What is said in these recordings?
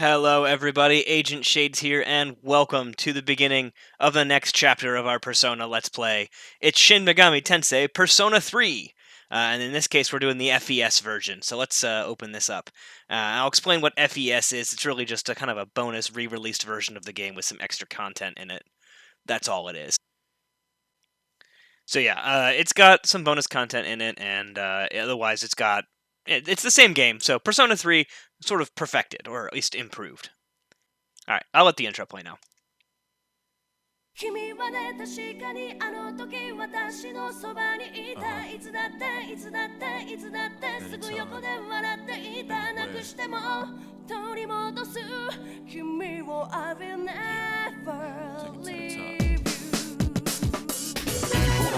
Hello, everybody. Agent Shades here, and welcome to the beginning of the next chapter of our Persona Let's Play. It's Shin Megami Tensei Persona 3, and in this case, we're doing the FES version. So let's open this up. I'll explain what FES is. It's really just a kind of a bonus re-released version of the game with some extra content in it. That's all it is. So yeah, it's got some bonus content in it, and otherwise it's the same game. So Persona 3 sort of perfected, or at least improved. Alright, I'll let the intro play now. 君はね確かにあの時私のそばにいたいつだっていつだっていつだってすぐ横で笑っていたなくしても取り戻す君を I will never leave you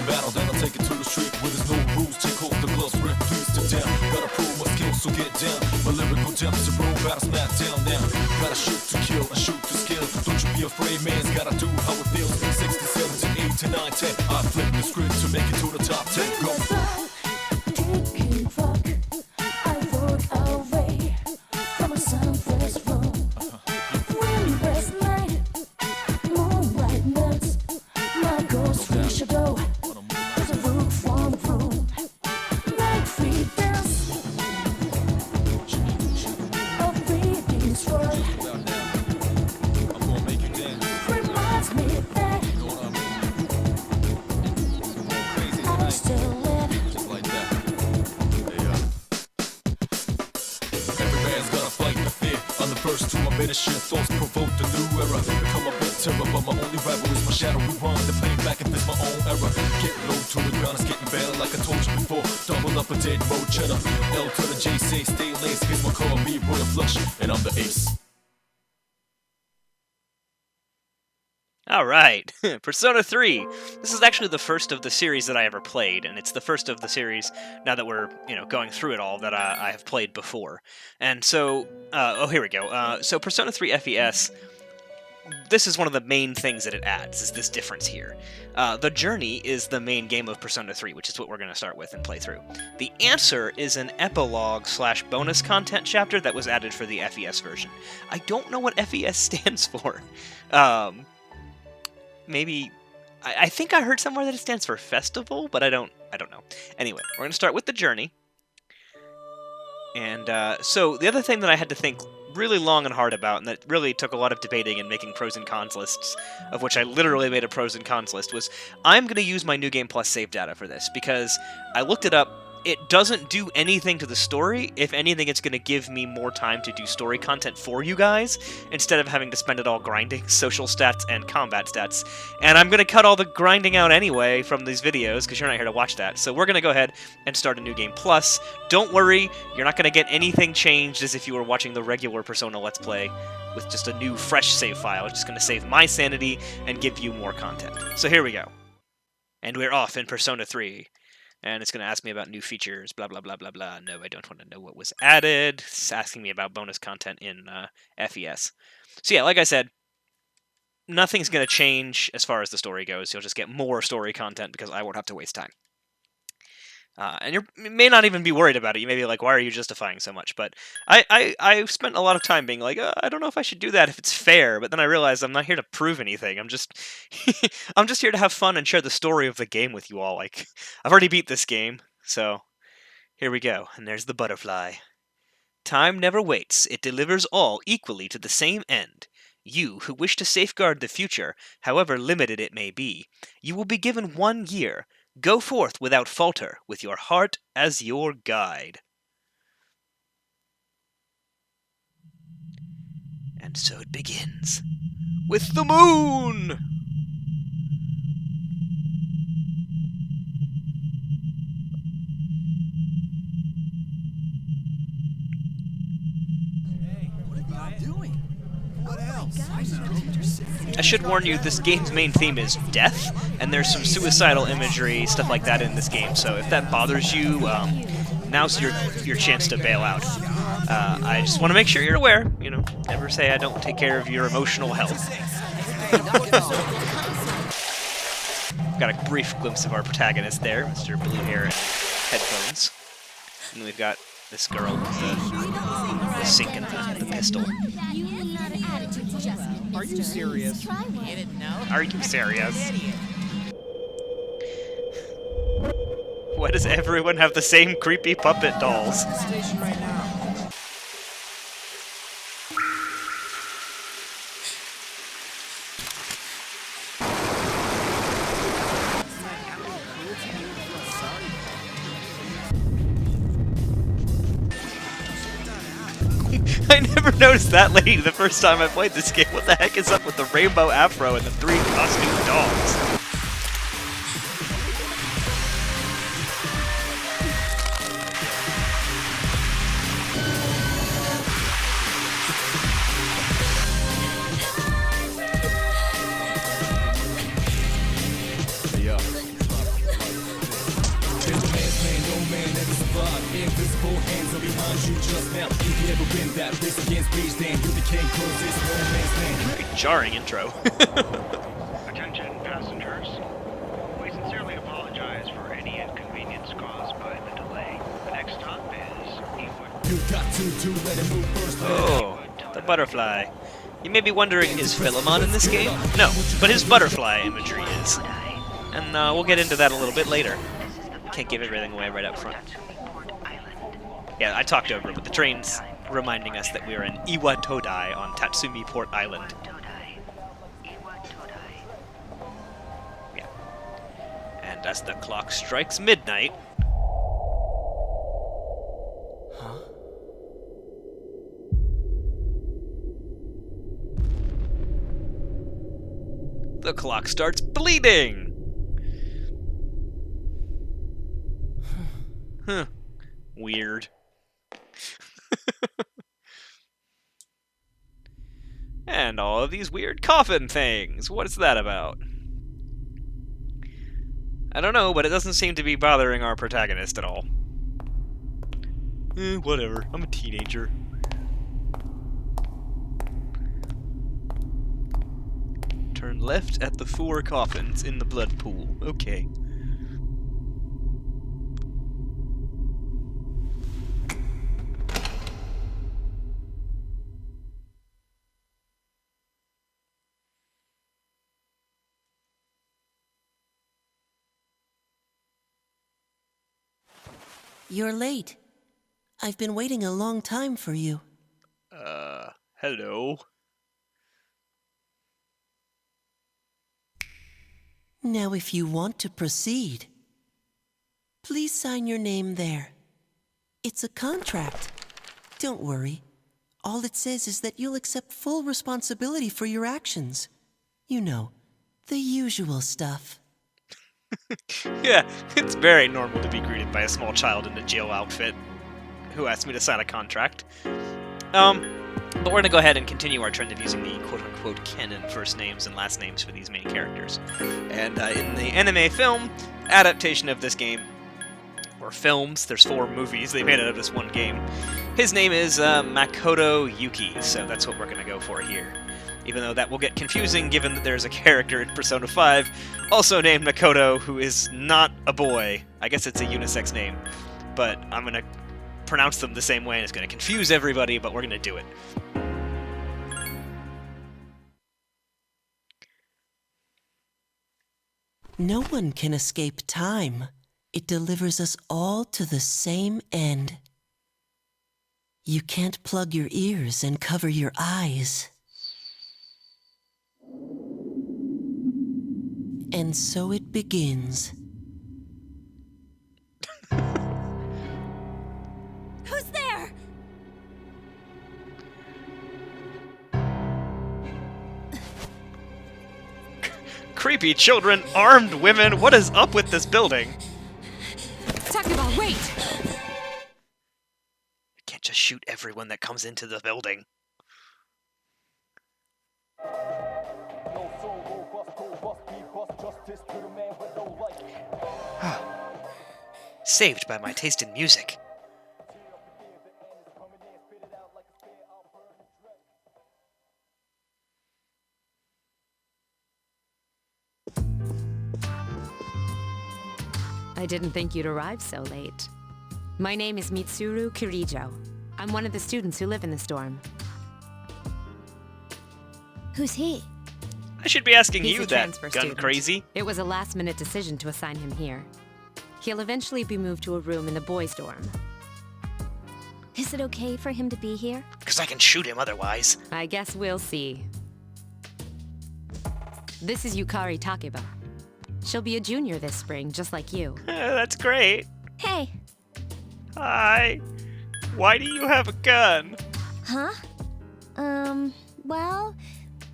Battle, then I'll take it to the street where there's no rules. Take off the gloves, rip, please to down. Gotta prove my skills, so get down. My lyrical depth is a road battle, smack down now. Gotta shoot to kill and shoot to skill. Don't you be afraid, man's gotta do how it feels. 60, 70, 8 to 9, 10. I flip the script to make it to the top 10. Go. Thoughts provoke the new era. Become a bit terror, but my only rival is my shadow. Rewind the pain back and face my own error. Get low to the ground, it's getting better like I told you before. Double up a dead road cheddar. L to the J, say stay lace. Here's my car, me, royal flush, and I'm the ace. Alright, Persona 3. This is actually the first of the series that I ever played, and it's the first of the series, now that we're, going through it all, that I have played before. And so, here we go. So Persona 3 FES, this is one of the main things that it adds, is this difference here. The Journey is the main game of Persona 3, which is what we're going to start with and play through. The Answer is an epilogue/bonus content chapter that was added for the FES version. I don't know what FES stands for. Maybe, I think I heard somewhere that it stands for festival, but I don't know. Anyway, we're going to start with the journey. And so the other thing that I had to think really long and hard about, and that really took a lot of debating and making pros and cons lists, of which I literally made a pros and cons list, was I'm going to use my New Game Plus save data for this, because I looked it up. It doesn't do anything to the story. If anything, it's going to give me more time to do story content for you guys, instead of having to spend it all grinding social stats and combat stats. And I'm going to cut all the grinding out anyway from these videos, because you're not here to watch that. So we're going to go ahead and start a New Game Plus. Don't worry, you're not going to get anything changed as if you were watching the regular Persona Let's Play with just a new, fresh save file. It's just going to save my sanity and give you more content. So here we go. And we're off in Persona 3. And it's going to ask me about new features, blah, blah, blah, blah, blah. No, I don't want to know what was added. It's asking me about bonus content in FES. So yeah, like I said, nothing's going to change as far as the story goes. You'll just get more story content because I won't have to waste time. And you may not even be worried about it. You may be like, why are you justifying so much? But I spent a lot of time being like, I don't know if I should do that, if it's fair. But then I realized I'm not here to prove anything. I'm just I'm just here to have fun and share the story of the game with you all. Like, I've already beat this game, so here we go. And there's the butterfly. Time never waits. It delivers all equally to the same end. You, who wish to safeguard the future, however limited it may be, you will be given 1 year. Go forth without falter, with your heart as your guide. And so it begins. With the moon! Hey, what are you doing? What else? I should warn you, this game's main theme is death, and there's some suicidal imagery, stuff like that in this game, so if that bothers you, now's your chance to bail out. I just want to make sure you're aware, never say I don't take care of your emotional health. Got a brief glimpse of our protagonist there, Mr. Blue Hair and Headphones. And we've got this girl with the sink and the pistol. Are you serious? Try one. You didn't know? Are you serious? Idiot. Why does everyone have the same creepy puppet dolls? Station right now. I never noticed that lady the first time I played this game. What the heck is up with the rainbow afro and the 3 costume dogs? Yeah. There's a man's man, no man ever survived. Invisible hands are behind you just now. If you ever win that race against rage, then you became close. It's no man's land. Pretty jarring intro. Attention passengers. We sincerely apologize for any inconvenience caused by the delay. The next stop is Ewood. You got to let it move first. Oh, the butterfly. You may be wondering, is Philemon in this game? No, but his butterfly imagery is. And we'll get into that a little bit later. Can't give everything away right up front. Yeah, I talked over it, but the train's reminding us that we are in Iwatodai on Tatsumi Port Island. Yeah. And as the clock strikes midnight... Huh? the clock starts bleeding! Huh. Weird. And all of these weird coffin things. What is that about? I don't know, but it doesn't seem to be bothering our protagonist at all. Whatever. I'm a teenager. Turn left at the 4 coffins in the blood pool. Okay. You're late. I've been waiting a long time for you. Hello. Now, if you want to proceed, please sign your name there. It's a contract. Don't worry. All it says is that you'll accept full responsibility for your actions. You know, the usual stuff. Yeah, it's very normal to be greeted by a small child in a jail outfit who asked me to sign a contract. But we're going to go ahead and continue our trend of using the quote-unquote canon first names and last names for these main characters. And in the anime film adaptation of this game, or films, there's 4 movies, they made it out of this one game, his name is Makoto Yuki, so that's what we're going to go for here. Even though that will get confusing given that there's a character in Persona 5 also named Makoto who is not a boy. I guess it's a unisex name, but I'm going to pronounce them the same way and it's going to confuse everybody, but we're going to do it. No one can escape time. It delivers us all to the same end. You can't plug your ears and cover your eyes. And so it begins. Who's there? Creepy children, armed women, what is up with this building? Takeba, wait! You can't just shoot everyone that comes into the building. Saved by my taste in music. I didn't think you'd arrive so late. My name is Mitsuru Kirijo. I'm one of the students who live in this dorm. Who's he? I should be asking He's you a that, transfer gun student. crazy. It was a last-minute decision to assign him here. He'll eventually be moved to a room in the boys' dorm. Is it okay for him to be here? Because I can shoot him otherwise. I guess we'll see. This is Yukari Takeba. She'll be a junior this spring, just like you. That's great. Hey. Hi. Why do you have a gun? Huh? Well,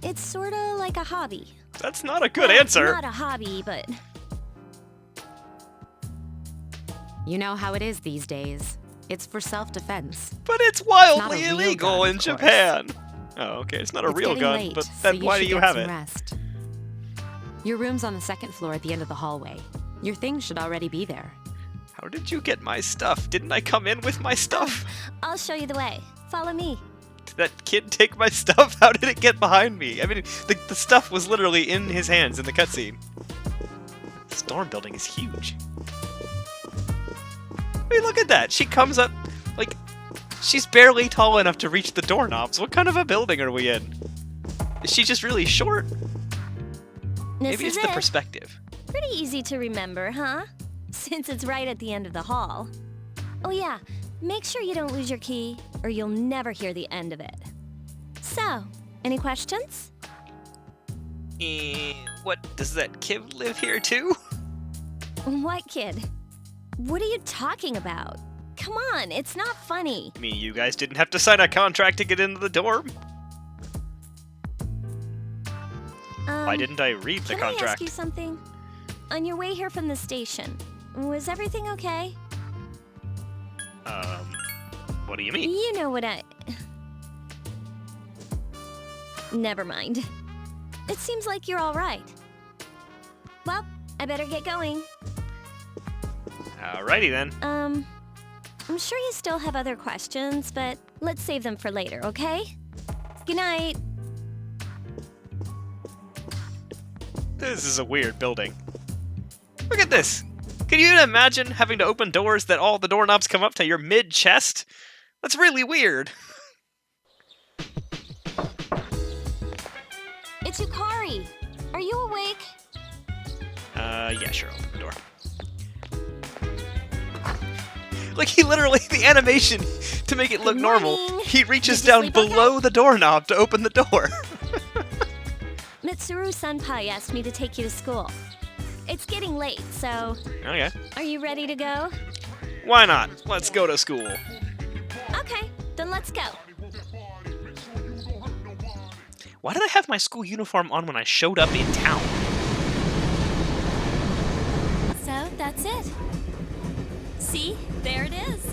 it's sorta like a hobby. That's not a good Well, answer. Not a hobby, but You know how it is these days. It's for self-defense. But it's It's not a wildly real illegal gun, in of course. Japan. Oh, okay. It's not a It's real getting gun, late, but so then why do should you get have some it? Rest. Your room's on the second floor at the end of the hallway. Your things should already be there. How did you get my stuff? Didn't I come in with my stuff? I'll show you the way. Follow me. Did that kid take my stuff? How did it get behind me? I mean, the stuff was literally in his hands in the cutscene. This dorm building is huge. I mean, look at that. She comes up, like, she's barely tall enough to reach the doorknobs. What kind of a building are we in? Is she just really short? This Maybe is it's the it. perspective. Pretty easy to remember, huh? Since it's right at the end of the hall. Oh yeah, make sure you don't lose your key, or you'll never hear the end of it. So, any questions? What, does that kid live here too? What kid? What are you talking about? Come on, it's not funny. I mean, you guys didn't have to sign a contract to get into the dorm. Why didn't I read the Can I ask contract? you something? On your way here from the station, was everything okay? What do you mean? You know what I... Never mind. It seems like you're all right. Well, I better get going. Alrighty then. I'm sure you still have other questions, but let's save them for later, okay? Good night. This is a weird building. Look at this! Can you imagine having to open doors that all the doorknobs come up to your mid-chest? That's really weird. It's Yukari. Are you awake? Yeah, sure, open the door. Like, he literally, the animation, to make it look Good normal, morning. he reaches Did you down sleep okay? below the doorknob to open the door. Mitsuru-senpai asked me to take you to school. It's getting late, so Okay. are you ready to go? Why not? Let's go to school. Okay, then let's go. Why did I have my school uniform on when I showed up in town? So, that's it. See? There it is.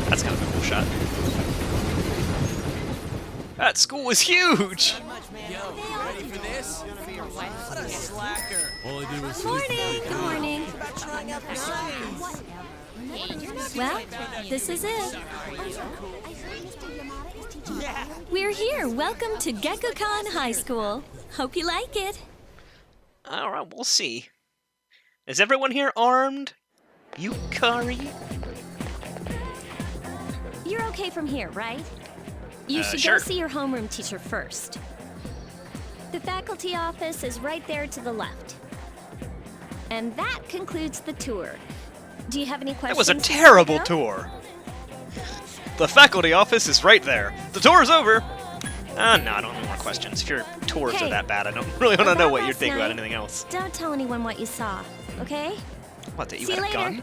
That's kind of a cool shot. That school is huge! Ready for this? What a slacker. All I did was Morning. Good morning. About trying out the signs. Well, this is it. We're here. Welcome to Gekukan High School. Hope you like it. Alright, we'll see. Is everyone here armed? Yukari? You're okay from here, right? You should sure. go see your homeroom teacher first. The faculty office is right there to the left. And that concludes the tour. Do you have any That questions? was a before we terrible go? tour! The faculty office is right there. The tour's over! No, I don't have any more questions. If your tours Hey, are that bad, I don't really want to know about what you're last thinking about night, anything else. Don't tell anyone what you saw, okay? What, that you See had you a later. gun?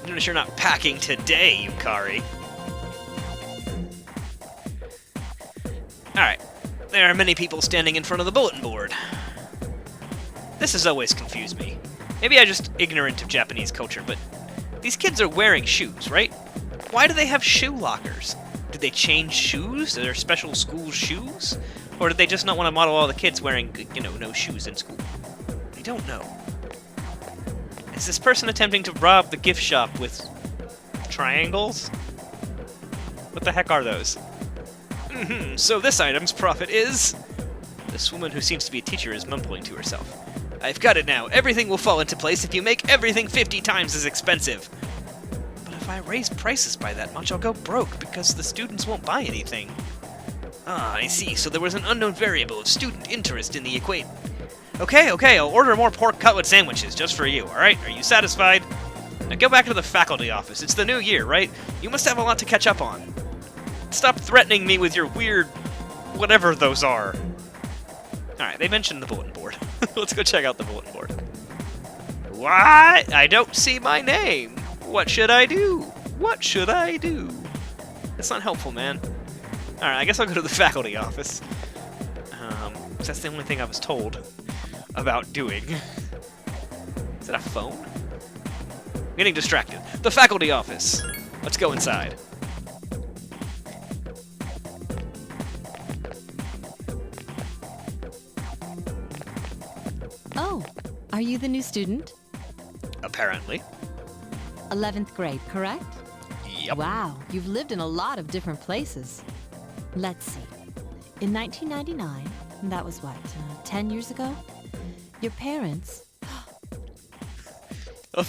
Notice you're not packing today, Yukari. Alright. There are many people standing in front of the bulletin board. This has always confused me. Maybe I'm just ignorant of Japanese culture, but these kids are wearing shoes, right? Why do they have shoe lockers? Did they change shoes? Are there special school shoes? Or did they just not want to model all the kids wearing, you know, no shoes in school? I don't know. Is this person attempting to rob the gift shop with triangles? What the heck are those? So this item's profit is... This woman who seems to be a teacher is mumbling to herself. I've got it now. Everything will fall into place if you make everything 50 times as expensive. But if I raise prices by that much, I'll go broke because the students won't buy anything. Ah, I see. So there was an unknown variable of student interest in the equation. Okay, I'll order more pork cutlet sandwiches just for you, alright? Are you satisfied? Now go back to the faculty office. It's the new year, right? You must have a lot to catch up on. Stop threatening me with your weird... whatever those are. Alright, they mentioned the bulletin board. Let's go check out the bulletin board. What? I don't see my name. What should I do? What should I do? That's not helpful, man. Alright, I guess I'll go to the faculty office. That's the only thing I was told about doing. Is that a phone? I'm getting distracted. The faculty office. Let's go inside. Oh, are you the new student? Apparently. 11th grade, correct? Yep. Wow, you've lived in a lot of different places. Let's see. In 1999, that was what, 10 years ago? Your parents...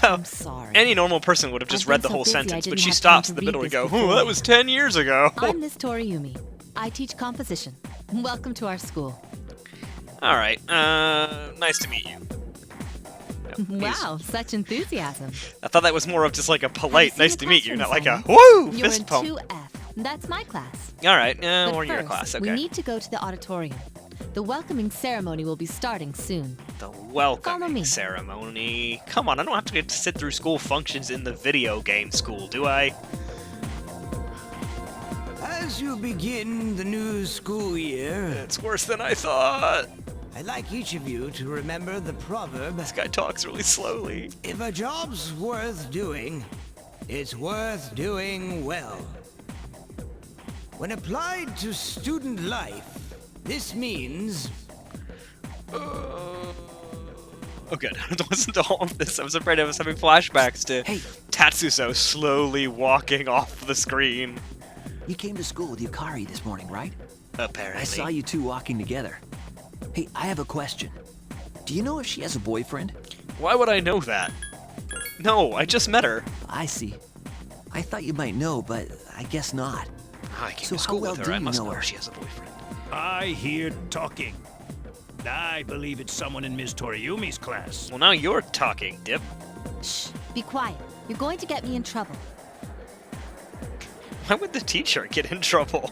I'm sorry. Any normal person would have just I've read been the whole so busy, I sentence, but didn't she have stops time in to the middle read and this go, before. that was 10 years ago. I'm Miss Toriumi. I teach composition. Welcome to our school. Alright, nice to meet you. Wow, such enthusiasm. I thought that was more of just like a polite, Have you nice seen to the meet you, not like a, classroom woo, You're fist in pump. 2F. That's my class. Alright, But we're in your first, class, okay. we need to go to the auditorium. The welcoming ceremony will be starting soon. The Follow welcoming me. ceremony. Come on, I don't have to get to sit through school functions in the video game school, do I? As you begin the new school year, It's worse than I thought. I'd like each of you to remember the proverb, This guy talks really slowly. if a job's worth doing, it's worth doing well. When applied to student life, this means Oh, good. I don't listen to all of this. I was afraid I was having flashbacks to Tatsuso slowly walking off the screen. You came to school with Yukari this morning, right? Apparently. I saw you two walking together. Hey, I have a question. Do you know if she has a boyfriend? Why would I know that? No, I just met her. I see. I thought you might know, but I guess not. I came So to school how well with do her. I you must know know her? if she has a boyfriend. I hear talking. I believe it's someone in Ms. Toriumi's class. Well, now you're talking, Dip. Shh, be quiet. You're going to get me in trouble. Why would the teacher get in trouble?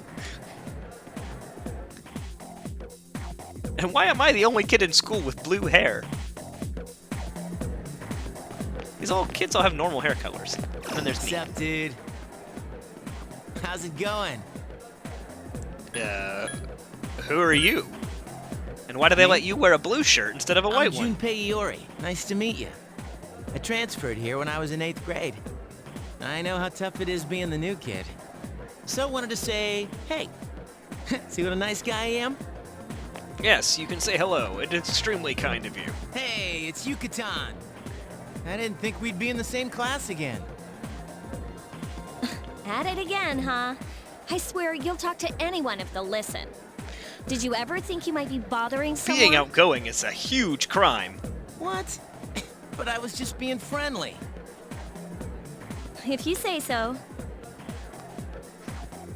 And why am I the only kid in school with blue hair? These kids all have normal hair colors. And then there's What's me. up, dude? How's it going? Who are you? And why do they let you wear a blue shirt instead of a white I'm one? Junpei Iori. Nice to meet you. I transferred here when I was in 8th grade. I know how tough it is being the new kid. So wanted to say, hey, see what a nice guy I am? Yes, you can say hello. It's extremely kind of you. Hey, it's Yucatan. I didn't think we'd be in the same class again. At it again, huh? I swear you'll talk to anyone if they'll listen. Did you ever think you might be bothering someone? Being outgoing is a huge crime. What? But I was just being friendly. If you say so.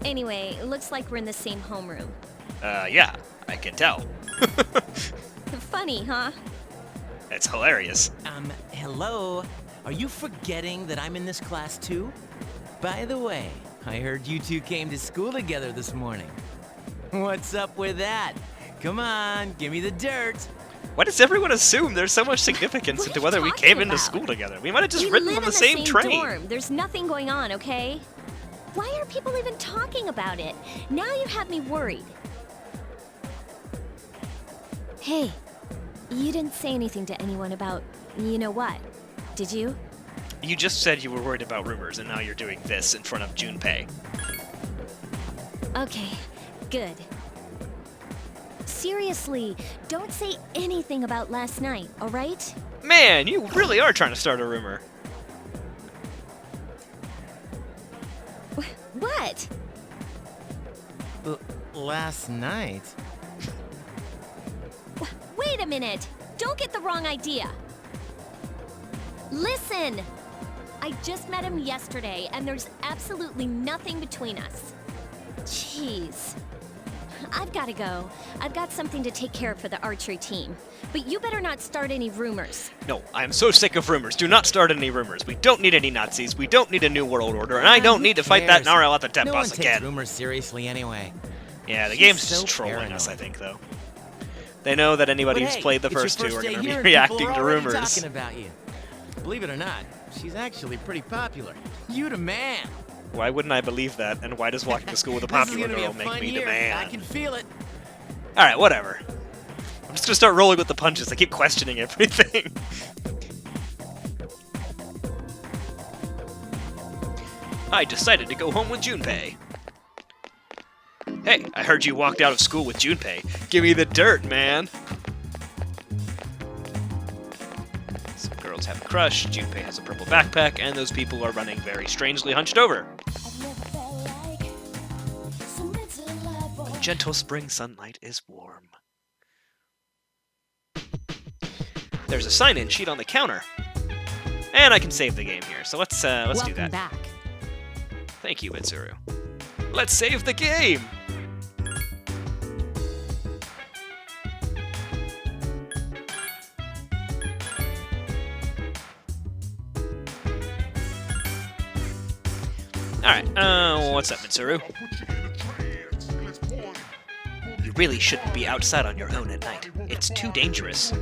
Anyway, it looks like we're in the same homeroom. Yeah, I can tell. Funny, huh? It's hilarious. Hello? Are you forgetting that I'm in this class too? By the way, I heard you two came to school together this morning. What's up with that? Come on, give me the dirt. Why does everyone assume there's so much significance What into are you whether we talking came into about? school together? We might have just We ridden live on in the same train. dorm. There's nothing going on, okay? Why are people even talking about it? Now you have me worried. Hey, you didn't say anything to anyone about you know what, did you? You just said you were worried about rumors, and now you're doing this in front of Junpei. Okay, good. Seriously, don't say anything about last night, alright? Man, you really are trying to start a rumor. What? Last night? Wait a minute! don't get the wrong idea. Listen! I just met him yesterday, and there's absolutely nothing between us. Jeez. I've gotta go. I've got something to take care of for the archery team. But you better not start any rumors. No, I am so sick of rumors. Do not start any rumors. We don't need any Nazis. We don't need a new world order, and I don't need to fight that Narl at the Temp No one boss takes again. rumors seriously anyway. Yeah, the She's game's so just trolling paranoid. us, I think, though. They know that anybody But who's hey, played the it's your first two are day going to here be and people reacting are to already rumors. talking about you. Believe it or not, she's actually pretty popular. You the man. Why wouldn't I believe that? And why does walking to school with a This is popular gonna be girl a make fun me year. the man? I can feel it. Alright, whatever. I'm just gonna start rolling with the punches. I keep questioning everything. I decided to go home with Junpei. Hey, I heard you walked out of school with Junpei. Give me the dirt, man. Some girls have a crush, Junpei has a purple backpack, and those people are running very strangely hunched over. The gentle spring sunlight is warm. There's a sign-in sheet on the counter. And I can save the game here, so let's do Welcome that. back. Thank you, Mitsuru. Let's save the game! Alright, what's up, Mitsuru? You really shouldn't be outside on your own at night. It's too dangerous.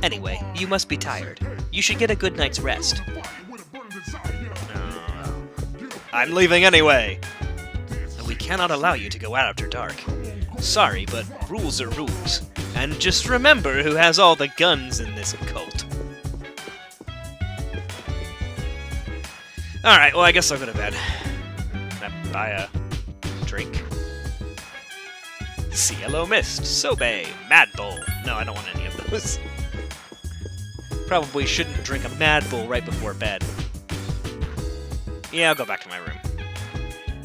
Anyway, you must be tired. You should get a good night's rest. I'm leaving anyway! We cannot allow you to go out after dark. Sorry, but rules are rules. And just remember who has all the guns in this cult. Alright, well I guess I'll go to bed. Can I buy a drink? Cielo Mist, Sobe, Mad Bull. No, I don't want any of those. Probably shouldn't drink a Mad Bull right before bed. Yeah, I'll go back to my room.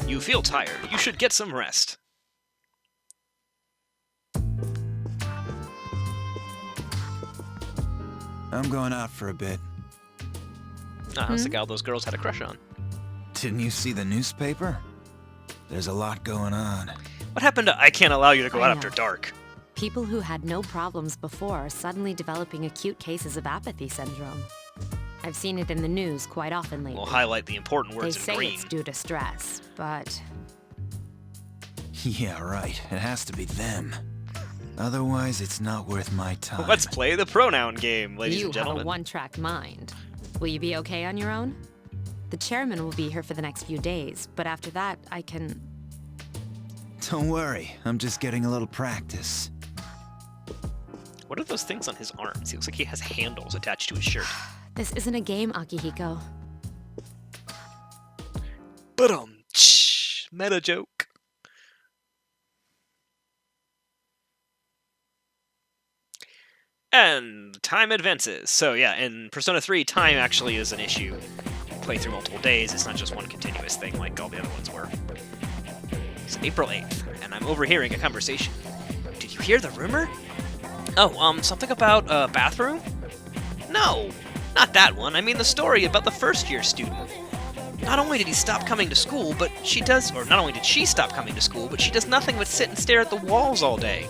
You feel tired. You should get some rest. I'm going out for a bit. That's the gal those girls had a crush on. Didn't you see the newspaper? There's a lot going on. What happened to I can't allow you to go I out know. after dark? People who had no problems before are suddenly developing acute cases of apathy syndrome. I've seen it in the news quite often lately. We'll highlight the important They words in say green. it's due to stress, but Yeah, right. It has to be them. Otherwise, it's not worth my time. Let's play the pronoun game, ladies you and have a gentlemen. one-track mind. Will you be okay on your own? The chairman will be here for the next few days, but after that, I can... Don't worry. I'm just getting a little practice. What are those things on his arms? He looks like he has handles attached to his shirt. This isn't a game, Akihiko. Meta joke. And time advances. So yeah, in Persona 3, time actually is an issue. You play through multiple days, it's not just one continuous thing like all the other ones were. It's April 8th, and I'm overhearing a conversation. Did you hear the rumor? Oh, something about a bathroom? No, not that one. I mean the story about the first-year student. Not only did he stop coming to school, but she does... Or not only did she stop coming to school, but she does nothing but sit and stare at the walls all day.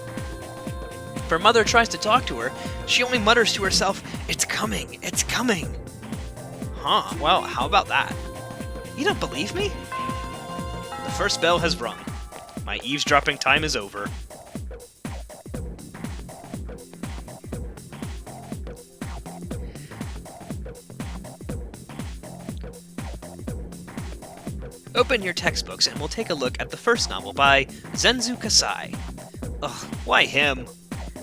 If her mother tries to talk to her, she only mutters to herself, "It's coming, it's coming." Huh, well, how about that? You don't believe me? The first bell has rung. My eavesdropping time is over. Open your textbooks and we'll take a look at the first novel by Zenzu Kasai. Ugh, why him?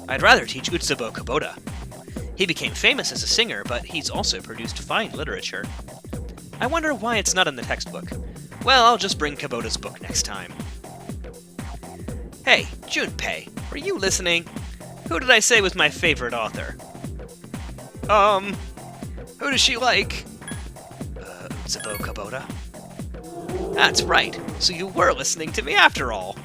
I'd rather teach Utsubo Kubota. He became famous as a singer, but he's also produced fine literature. I wonder why it's not in the textbook. Well, I'll just bring Kubota's book next time. Hey, Junpei, were you listening? Who did I say was my favorite author? Who does she like? Utsubo Kubota? That's right, so you were listening to me after all.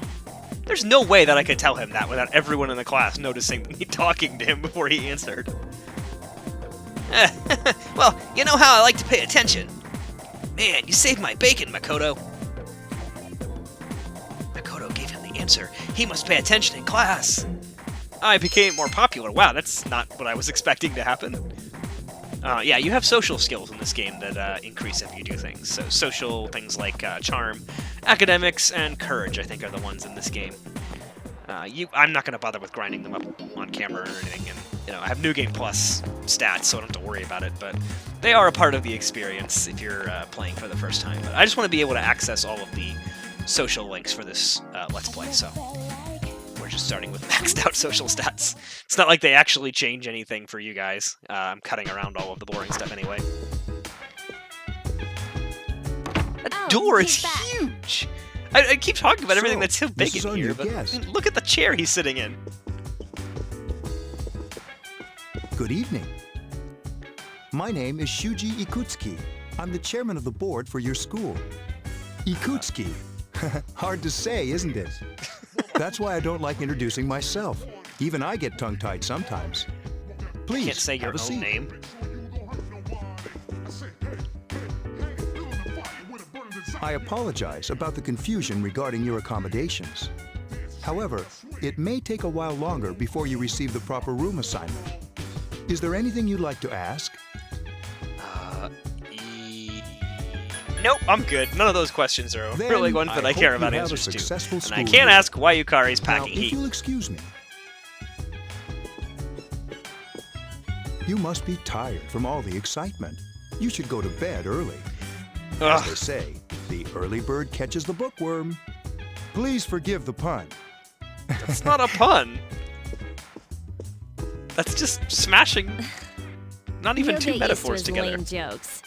There's no way that I could tell him that without everyone in the class noticing me talking to him before he answered. Well, you know how I like to pay attention. Man, you saved my bacon, Makoto. Makoto gave him the answer. He must pay attention in class. I became more popular. Wow, that's not what I was expecting to happen. Yeah, you have social skills in this game that increase if you do things. So social things like charm, academics, and courage, I think, are the ones in this game. I'm not going to bother with grinding them up on camera or anything, and I have New Game Plus stats, so I don't have to worry about it. But they are a part of the experience if you're playing for the first time. But I just want to be able to access all of the social links for this Let's Play. So we're just starting with maxed out social stats. It's not like they actually change anything for you guys. I'm cutting around all of the boring stuff anyway. That door is huge! I keep talking about everything that's so big in here, but I mean, look at the chair he's sitting in. Good evening. My name is Shuji Ikutsuki. I'm the chairman of the board for your school. Ikutsuki. Hard to say, isn't it? That's why I don't like introducing myself. Even I get tongue-tied sometimes. Please, can't say your own name. I apologize about the confusion regarding your accommodations. However, it may take a while longer before you receive the proper room assignment. Is there anything you'd like to ask? Nope, I'm good. None of those questions are really ones that I care about answers to. And I can't year. ask why Yukari's packing Now, if heat. you'll excuse me. You must be tired from all the excitement. You should go to bed early. As they say, the early bird catches the bookworm. Please forgive the pun. That's not a pun. That's just smashing not even two metaphors together. Lame jokes.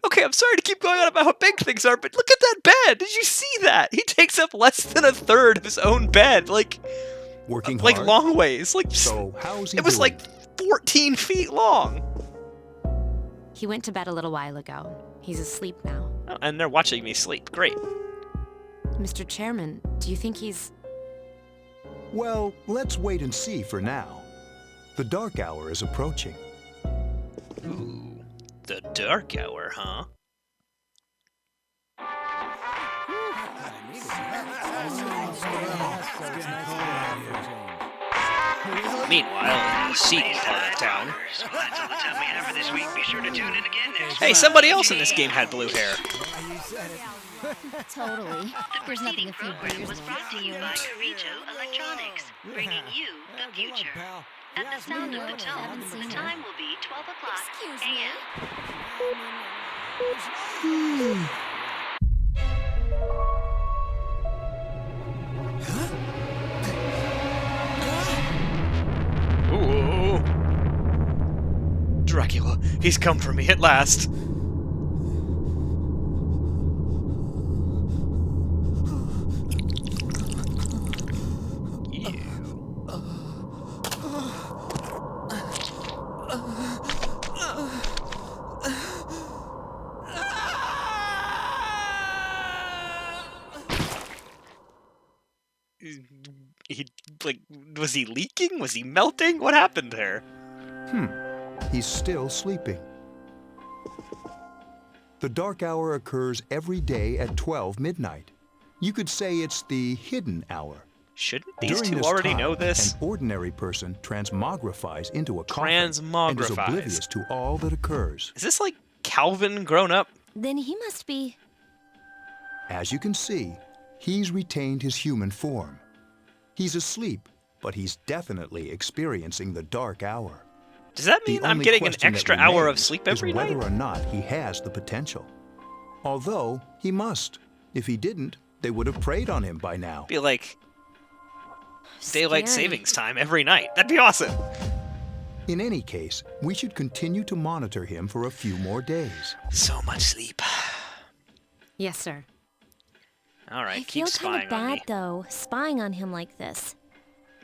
Okay, I'm sorry to keep going on about how big things are, but look at that bed! Did you see that? He takes up less than a third of his own bed, working like hard? long ways. So how's he it was doing? like 14 feet long. He went to bed a little while ago. He's asleep now. Oh, and they're watching me sleep. Great. Mr. Chairman, do you think he's... Well, let's wait and see for now. The dark hour is approaching. Ooh, the dark hour, huh? Meanwhile, in the seedy part of town... Hey, somebody else in this game had blue hair. Totally. There's nothing a few beers was brought to you by Karijo Electronics, bringing you the future. At the sound of the tone, the time will be 12 o'clock a.m. Ooh. Dracula, he's come for me at last. Was he leaking? Was he melting? What happened there? He's still sleeping. The dark hour occurs every day at 12 midnight. You could say it's the hidden hour. Shouldn't these During two this already time, know this? An ordinary person transmogrifies into a coffin and is oblivious to all that occurs. Is this like Calvin grown up? Then he must be... As you can see, he's retained his human form. He's asleep, but he's definitely experiencing the dark hour. Does that mean I'm getting an extra hour of sleep every night? Whether or not he has the potential. Although, he must. If he didn't, they would have preyed on him by now. Be like daylight savings time every night. That'd be awesome. In any case, we should continue to monitor him for a few more days. So much sleep. Yes, sir. All right, I keep feel spying kind of on bad, me. though, spying on him like this.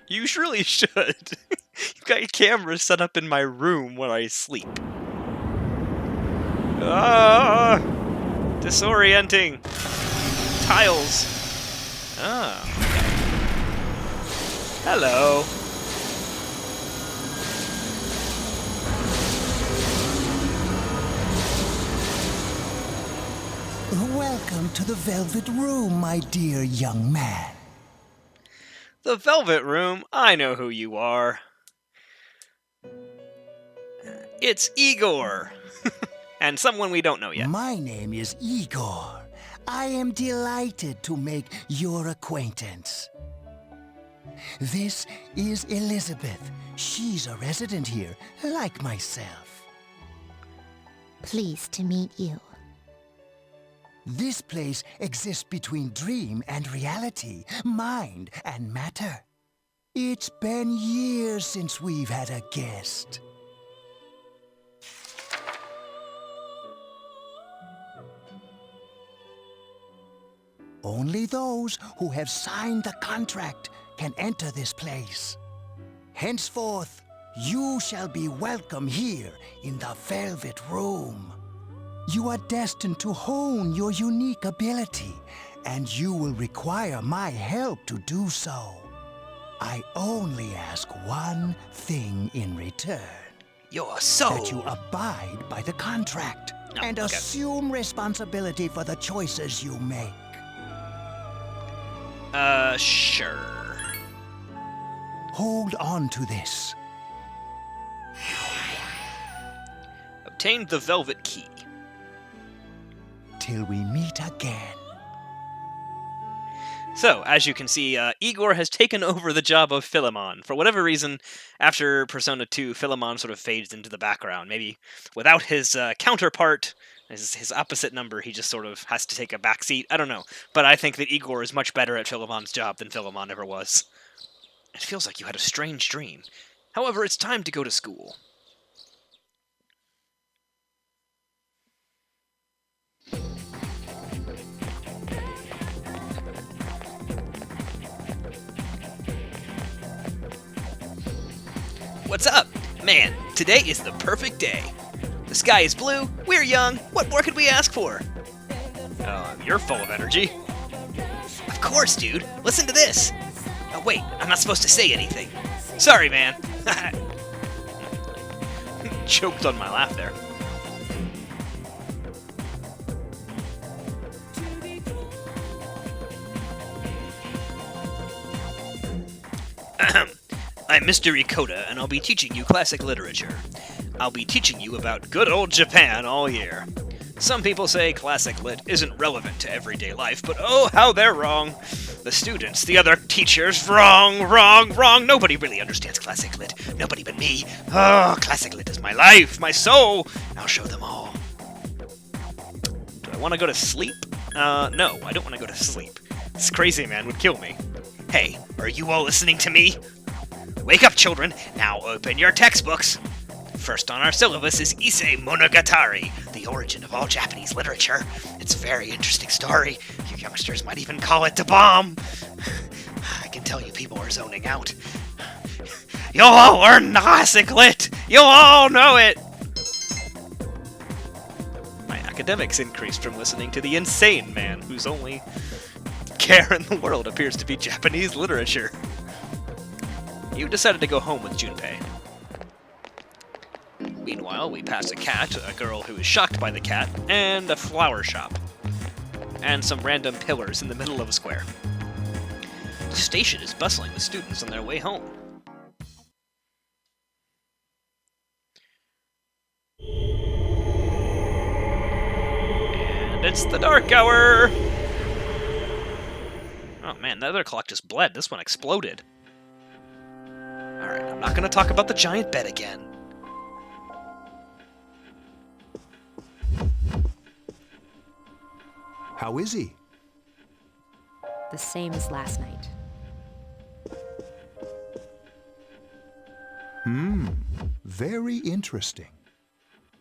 You really should. You've got your cameras set up in my room where I sleep. Ah! Disorienting. Tiles. Ah. Hello. Welcome to the Velvet Room, my dear young man. The Velvet Room? I know who you are. It's Igor. And someone we don't know yet. My name is Igor. I am delighted to make your acquaintance. This is Elizabeth. She's a resident here, like myself. Pleased to meet you. This place exists between dream and reality, mind and matter. It's been years since we've had a guest. Only those who have signed the contract can enter this place. Henceforth, you shall be welcome here in the Velvet Room. You are destined to hone your unique ability, and you will require my help to do so. I only ask one thing in return. You're so... That you abide by the contract and assume responsibility for the choices you make. Sure. Hold on to this. Obtained the Velvet Key. Till we meet again. So, as you can see, Igor has taken over the job of Philemon. For whatever reason, after Persona 2, Philemon sort of fades into the background. Maybe without his counterpart, his opposite number, he just sort of has to take a backseat. I don't know. But I think that Igor is much better at Philemon's job than Philemon ever was. It feels like you had a strange dream. However, it's time to go to school. What's up? Man, today is the perfect day. The sky is blue, we're young, what more could we ask for? You're full of energy. Of course, dude. Listen to this. Oh, wait, I'm not supposed to say anything. Sorry, man. Choked on my laugh there. I'm Mr. Ikoda, and I'll be teaching you classic literature. I'll be teaching you about good old Japan all year. Some people say classic lit isn't relevant to everyday life, but oh, how they're wrong. The students, the other teachers, wrong. Nobody really understands classic lit. Nobody but me. Oh, classic lit is my life, my soul. I'll show them all. Do I want to go to sleep? No, I don't want to go to sleep. This crazy man would kill me. Hey, are you all listening to me? Wake up, children. Now open your textbooks. First on our syllabus is Issei Monogatari, the origin of all Japanese literature. It's a very interesting story. You youngsters might even call it the bomb. I can tell you people are zoning out. You'll all learn classic lit. You'll all know it. My academics increased from listening to the insane man whose only care in the world appears to be Japanese literature. You decided to go home with Junpei. Meanwhile, we pass a cat, a girl who is shocked by the cat, and a flower shop. And some random pillars in the middle of a square. The station is bustling with students on their way home. And it's the dark hour! Oh man, the other clock just bled. This one exploded. Alright, I'm not gonna talk about the giant bed again. How is he? The same as last night. Very interesting.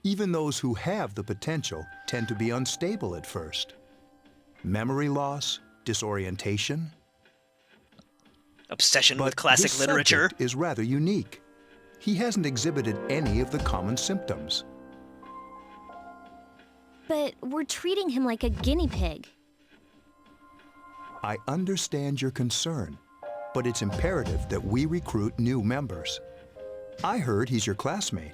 Even those who have the potential tend to be unstable at first. Memory loss, disorientation. Obsession with classic literature. Subject is rather unique. He hasn't exhibited any of the common symptoms. But we're treating him like a guinea pig. I understand your concern, but it's imperative that we recruit new members. I heard he's your classmate.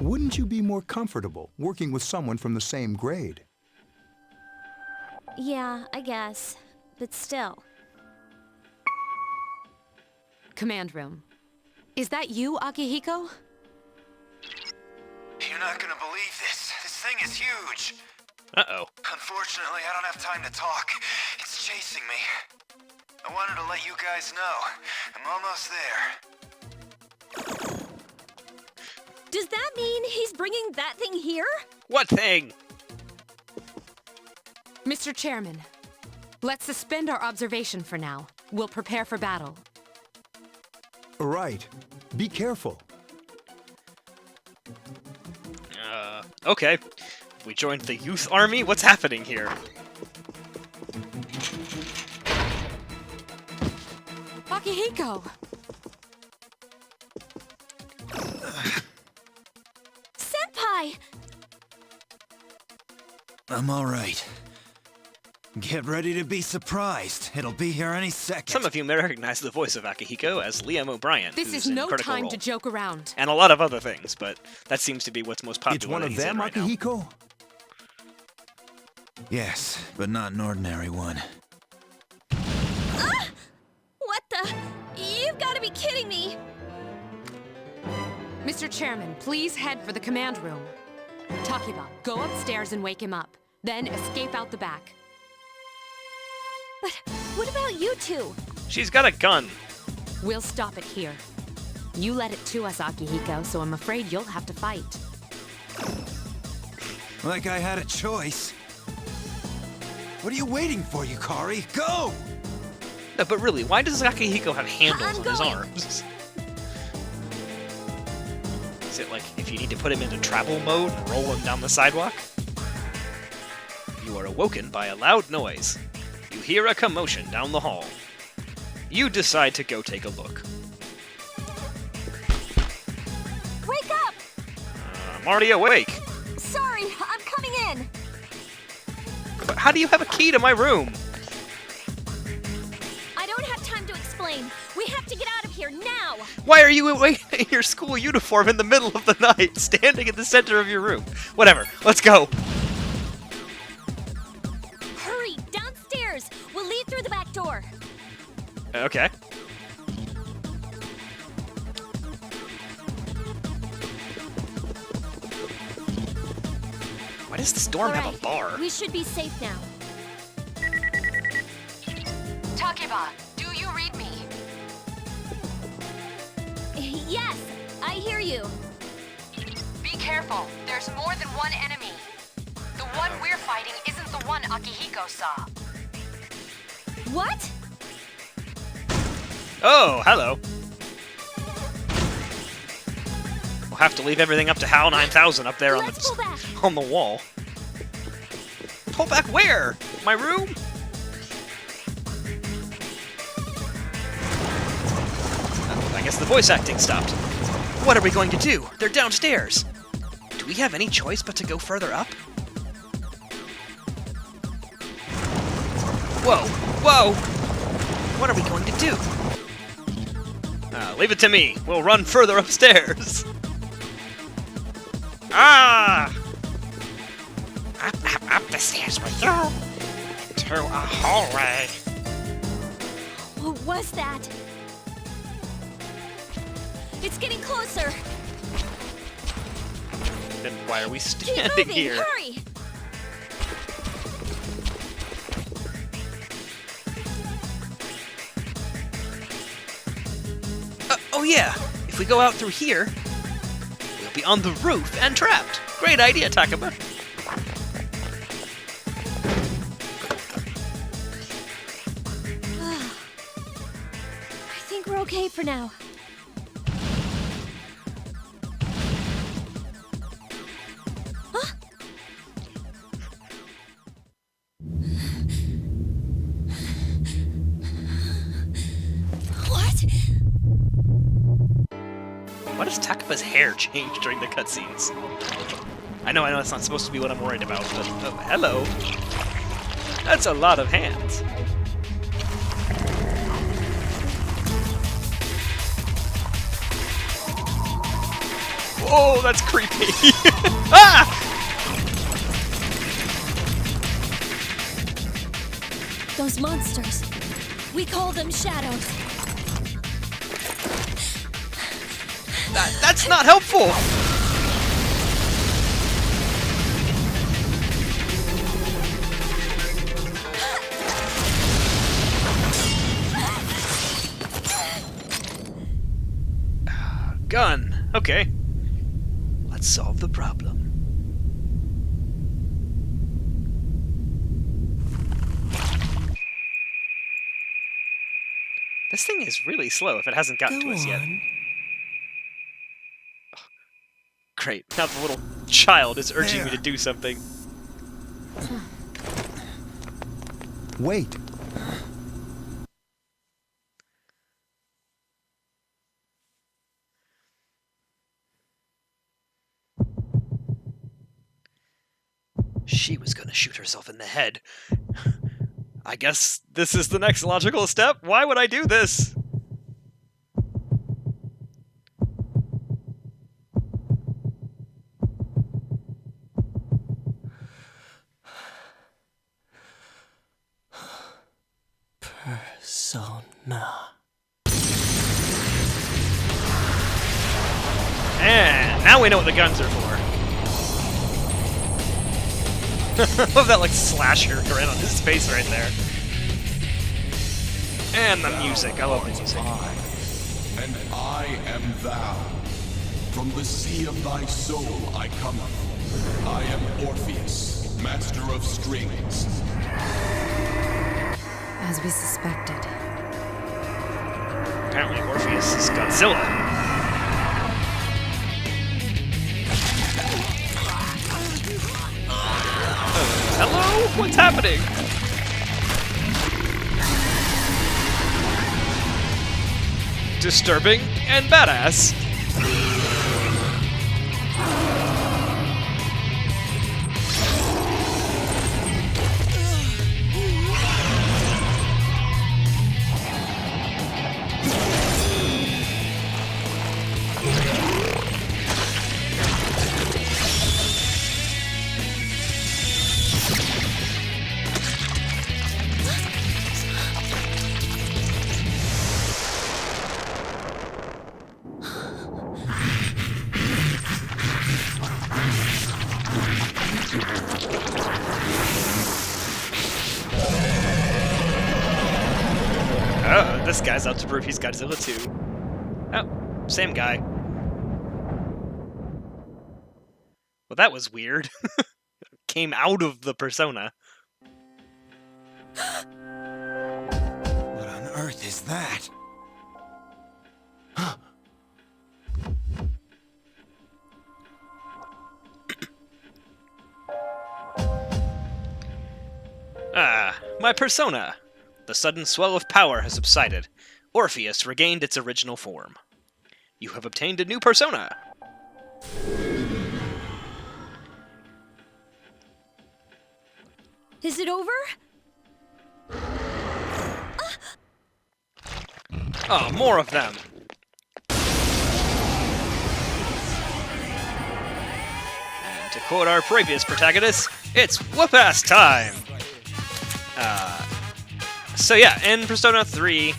Wouldn't you be more comfortable working with someone from the same grade? Yeah, I guess. But still. Command room. Is that you, Akihiko? You're not gonna believe this. This thing is huge. Uh-oh. Unfortunately, I don't have time to talk. It's chasing me. I wanted to let you guys know. I'm almost there. Does that mean he's bringing that thing here? What thing? Mr. Chairman, let's suspend our observation for now. We'll prepare for battle. Right. Be careful. Okay. We joined the youth army? What's happening here? Akihiko! Senpai! I'm all right. Get ready to be surprised. It'll be here any second. Some of you may recognize the voice of Akihiko as Liam O'Brien, This who's is in no Critical time Role. to joke around. And a lot of other things, but that seems to be what's most popular. It's one that of he's in them, right now. Akihiko? Yes, but not an ordinary one. Ah! What the? You've got to be kidding me! Mr. Chairman, please head for the command room. Takiba, go upstairs and wake him up. Then escape out the back. But what about you two? She's got a gun. We'll stop it here. You led it to us, Akihiko, so I'm afraid you'll have to fight. Like I had a choice. What are you waiting for, Yukari? Go! No, but really, why does Akihiko have handles on his going. arms? Is it like if you need to put him into travel mode and roll him down the sidewalk? You are awoken by a loud noise. You hear a commotion down the hall. You decide to go take a look. Wake up! I'm already awake. Sorry, I'm coming in. But how do you have a key to my room? I don't have time to explain. We have to get out of here now. Why are you waiting in your school uniform in the middle of the night, standing in the center of your room? Whatever, let's go. Hurry, downstairs. We'll leave through the back door. Okay. Why does this dorm have a bar? We should be safe now. Takiba, do you read me? Yes, I hear you. Be careful. There's more than one enemy. The one we're fighting isn't the one Akihiko saw. What? Oh, hello. We'll have to leave everything up to HAL 9000 up there Let's pull back. on the wall. Pull back where? My room? I guess the voice acting stopped. What are we going to do? They're downstairs. Do we have any choice but to go further up? Whoa! Whoa! What are we going to do? Leave it to me. We'll run further upstairs. Ah! Up the stairs we go. To a hallway. What was that? It's getting closer. Then why are we Keep standing moving, here? hurry! Oh yeah, if we go out through here, we'll be on the roof and trapped. Great idea, Takaba. I think we're okay for now. Huh? What? Why does Takaba's hair change during the cutscenes? I know, it's not supposed to be what I'm worried about, but hello. That's a lot of hands. Whoa, that's creepy. Ah! Those monsters. We call them shadows. That's not helpful. Gun. Okay. Let's solve the problem. This thing is really slow if it hasn't gotten to us yet. Oh, great. Now the little child is urging me to do something. Wait. She was gonna shoot herself in the head. I guess this is the next logical step. Why would I do this? Persona. And now we know what the guns are for. I love that, like, slasher grin on his face right there. And the music. I love the music. And I am thou. From the sea of thy soul I come. I am Orpheus, master of strings. As we suspected. Apparently Orpheus is Godzilla. Hello? What's happening? Disturbing and badass. Oh, this guy's out to prove he's Godzilla too. Oh, same guy. Well, that was weird. Came out of the persona. What on earth is that? Ah, my persona. The sudden swell of power has subsided. Orpheus regained its original form. You have obtained a new persona. Is it over? Oh, more of them. And to quote our previous protagonist, it's whoop-ass time! So yeah, in Persona 3,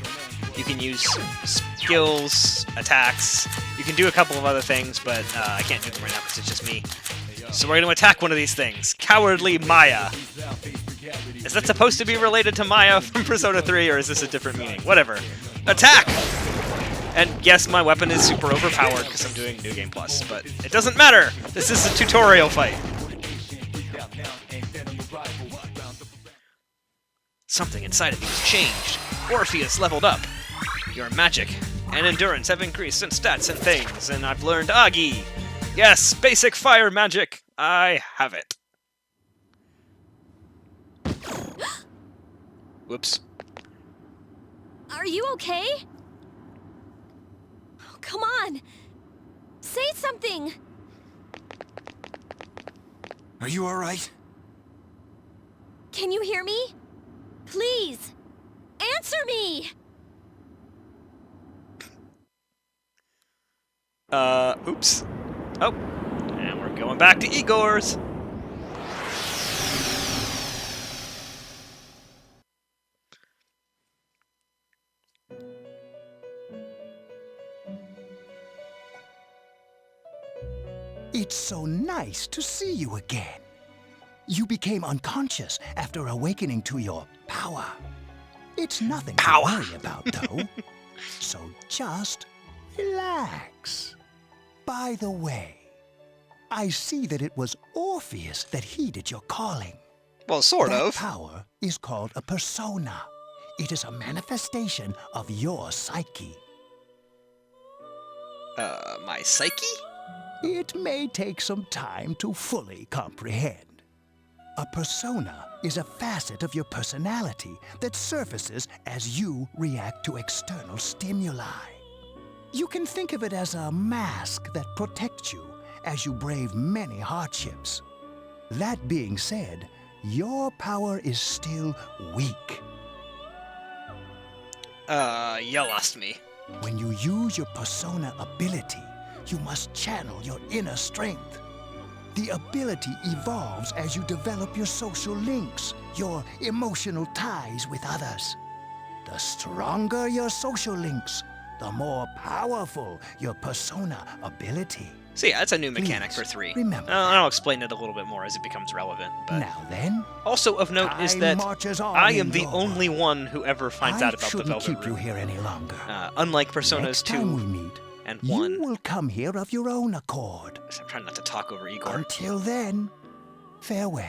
you can use skills, attacks, you can do a couple of other things, but I can't do them right now because it's just me. So we're going to attack one of these things. Cowardly Maya. Is that supposed to be related to Maya from Persona 3, or is this a different meaning? Whatever. Attack! And yes, my weapon is super overpowered because I'm doing New Game Plus, but it doesn't matter! This is a tutorial fight. Something inside of you has changed. Orpheus leveled up. Your magic and endurance have increased in stats and things, and I've learned Agi. Yes, basic fire magic. I have it. Whoops. Are you okay? Oh, come on. Say something. Are you alright? Can you hear me? Please, answer me! Oops. Oh, and we're going back to Igor's. It's so nice to see you again. You became unconscious after awakening to your power. It's nothing to worry about, though. So just relax. By the way, I see that it was Orpheus that heeded your calling. Well, sort that of. Power is called a persona. It is a manifestation of your psyche. My psyche? It may take some time to fully comprehend. A persona is a facet of your personality that surfaces as you react to external stimuli. You can think of it as a mask that protects you as you brave many hardships. That being said, your power is still weak. You lost me. When you use your persona ability, you must channel your inner strength. The ability evolves as you develop your social links, your emotional ties with others. The stronger your social links, the more powerful your persona ability. See, that's a new mechanic for 3. remember I'll explain it a little bit more as it becomes relevant. But Now then, also of note is time that marches on I in am the your only one who ever finds out about the shouldn't Velvet keep Room. you here any longer. Unlike Personas Next 2 time we meet, and you 1. will come here of your own accord. I'm trying not to talk over Igor. Until then, farewell.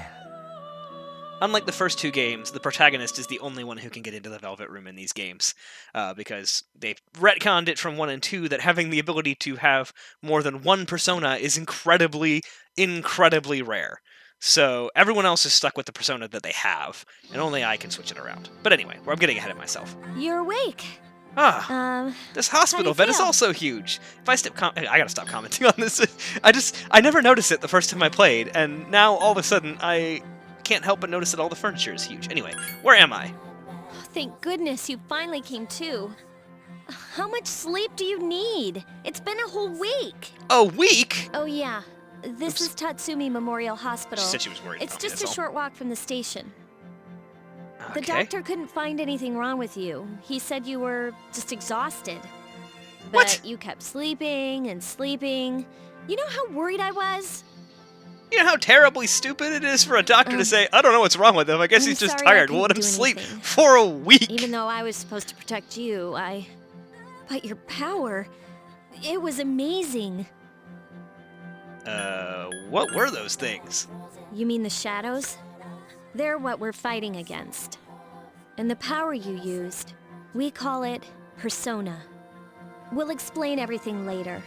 Unlike the first 2 games, the protagonist is the only one who can get into the Velvet Room in these games, because they've retconned it from 1 and 2 that having the ability to have more than one persona is incredibly, incredibly rare. So everyone else is stuck with the persona that they have, and only I can switch it around. But anyway, I'm getting ahead of myself. You're awake. This hospital how do bed you is feel? also huge. If I I gotta stop commenting on this. I never noticed it the first time I played, and now all of a sudden I can't help but notice that all the furniture is huge. Anyway, where am I? Thank goodness you finally came to. How much sleep do you need? It's been a whole week. A week? Oh yeah, this is Tatsumi Memorial Hospital. She said she was worried It's about me, just a that's all. short walk from the station. The Okay. doctor couldn't find anything wrong with you. He said you were just exhausted. But What? you kept sleeping and sleeping. You know how worried I was? You know how terribly stupid it is for a doctor to say, I don't know what's wrong with him, I guess I'm he's just sorry I tired. We'll let couldn't him do sleep anything. for a week. Even though I was supposed to protect you, But your power, it was amazing. What were those things? You mean the shadows? They're what we're fighting against. And the power you used, we call it persona. We'll explain everything later.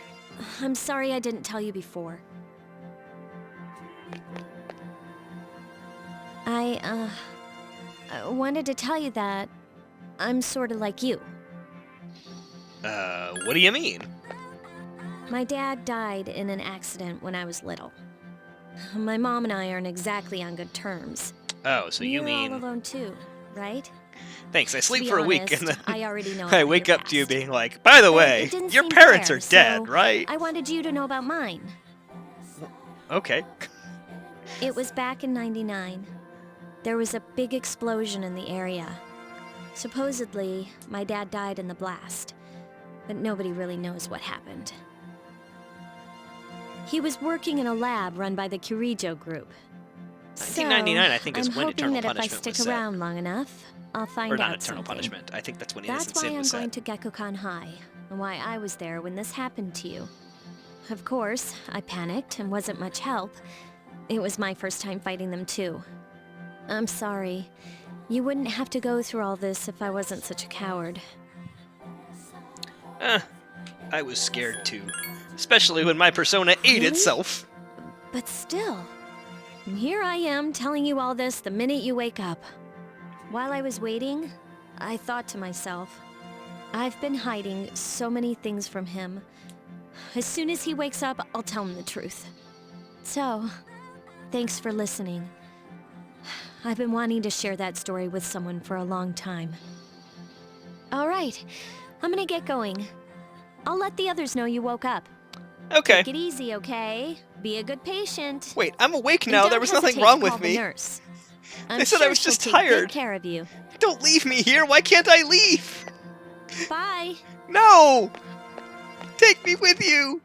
I'm sorry I didn't tell you before. I wanted to tell you that I'm sort of like you. What do you mean? My dad died in an accident when I was little. My mom and I aren't exactly on good terms. Oh, so you You're mean... all alone too, right? Thanks, I sleep be for a week honest, and then I already know I about wake your up to you being like, by the But way, it didn't your seem parents fair, are dead, so right? I wanted you to know about mine. Okay. It was back in '99. There was a big explosion in the area. Supposedly, my dad died in the blast, but nobody really knows what happened. He was working in a lab run by the Kirijo group. 1999, I think, is I'm when hoping Eternal that if I Punishment stick was set. around long enough, I'll find Or out not Eternal something. Punishment. I think that's when That's Innocent why Sin I'm was going set. to Gekkokan High, and why I was there when this happened to you. Of course, I panicked and wasn't much help. It was my first time fighting them too. I'm sorry. You wouldn't have to go through all this if I wasn't such a coward. I was scared too. Especially when my persona ate Really? itself. But still, here I am telling you all this the minute you wake up. While I was waiting, I thought to myself, I've been hiding so many things from him. As soon as he wakes up, I'll tell him the truth. So, Thanks for listening. I've been wanting to share that story with someone for a long time. Alright, I'm gonna get going. I'll let the others know you woke up. Okay. Take it easy, okay? Be a good patient. Wait, I'm awake And now. don't There was nothing hesitate wrong to with call the me. nurse. I'm They said I sure was she'll just take tired. good care of you. Don't leave me here. Why can't I leave? Bye. No! Take me with you.